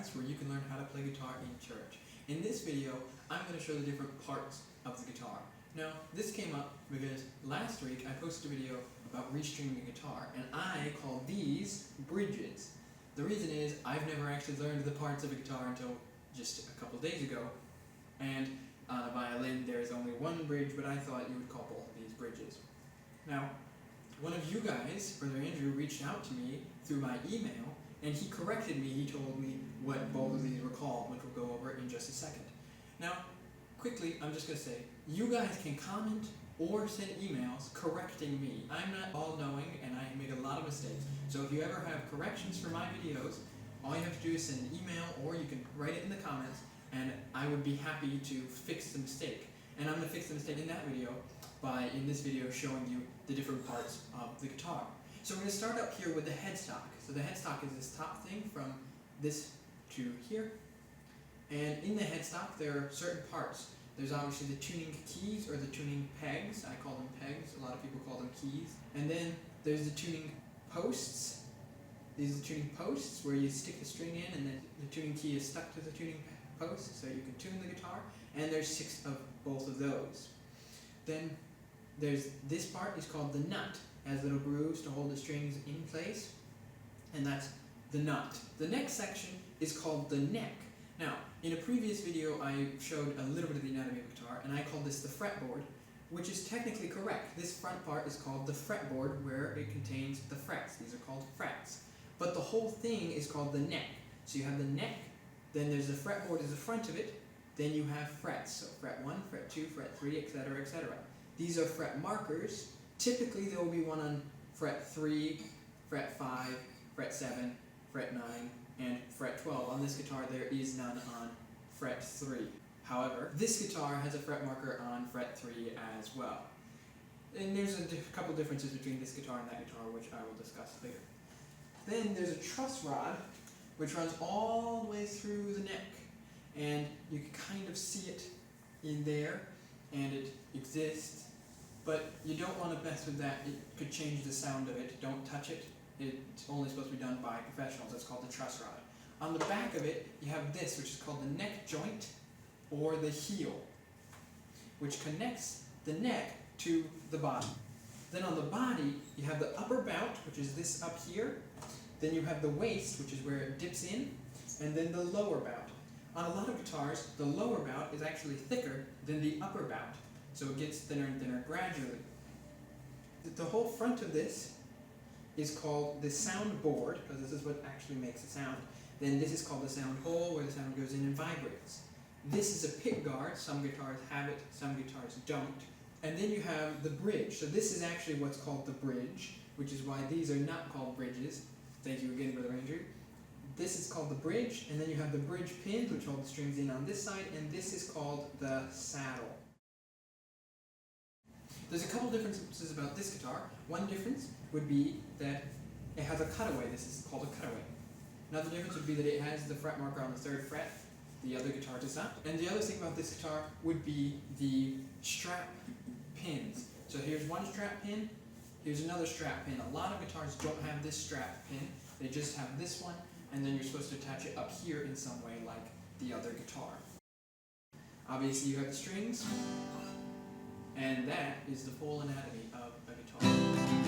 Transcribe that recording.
podcast where you can learn how to play guitar in church. In this video, I'm going to show the different parts of the guitar. Now, this came up because last week I posted a video about restringing a guitar, and I called these bridges. The reason is I've never actually learned the parts of a guitar until just a couple days ago, and on a violin there's only one bridge, but I thought you would call both of these bridges. Now, one of you guys, Brother Andrew, reached out to me through my email, and he corrected me. He told me what both of these were called, which we'll go over in just a second. Now, quickly, I'm just going to say, you guys can comment or send emails correcting me. I'm not all-knowing, and I make a lot of mistakes. So if you ever have corrections for my videos, all you have to do is send an email, or you can write it in the comments, and I would be happy to fix the mistake. And I'm going to fix the mistake in that video by, in this video, showing you the different parts of the guitar. So we're going to start up here with the headstock. So the headstock is this top thing from this to here. And in the headstock there are certain parts. There's obviously the tuning keys, or the tuning pegs. I call them pegs. A lot of people call them keys. And then there's the tuning posts. These are the tuning posts where you stick the string in and then the tuning key is stuck to the tuning post so you can tune the guitar. And there's 6 of both of those. Then there's this part is called the nut. It has little grooves to hold the strings in place, and that's the nut. The next section is called the neck. Now, in a previous video I showed a little bit of the anatomy of a guitar, and I called this the fretboard, which is technically correct. This front part is called the fretboard, where it contains the frets. These are called frets. But the whole thing is called the neck. So you have the neck, then there's the fretboard as the front of it, then you have frets. So fret 1, fret 2, fret 3, etc., etc. These are fret markers. Typically there will be one on fret 3, fret 5, fret 7, fret 9, and fret 12. On this guitar there is none on fret 3. However, this guitar has a fret marker on fret 3 as well. And there's a couple differences between this guitar and that guitar, which I will discuss later. Then there's a truss rod, which runs all the way through the neck. And you can kind of see it in there, and it exists. But you don't want to mess with that. It could change the sound of it. Don't touch it. It's only supposed to be done by professionals. That's called the truss rod. On the back of it, you have this, which is called the neck joint, or the heel, which connects the neck to the body. Then on the body, you have the upper bout, which is this up here. Then you have the waist, which is where it dips in, and then the lower bout. On a lot of guitars, the lower bout is actually thicker than the upper bout. So it gets thinner and thinner gradually. The whole front of this is called the sound board, because this is what actually makes the sound. Then this is called the sound hole, where the sound goes in and vibrates. This is a pick guard. Some guitars have it, some guitars don't. And then you have the bridge. So this is actually what's called the bridge, which is why these are not called bridges. Thank you again, Brother Andrew. This is called the bridge, and then you have the bridge pins, which hold the strings in on this side, and this is called the saddle. There's a couple differences about this guitar. One difference would be that it has a cutaway. This is called a cutaway. Another difference would be that it has the fret marker on the 3rd fret. The other guitar does not. And the other thing about this guitar would be the strap pins. So here's one strap pin, here's another strap pin. A lot of guitars don't have this strap pin. They just have this one, and then you're supposed to attach it up here in some way like the other guitar. Obviously you have the strings, and that is the full anatomy of a guitar.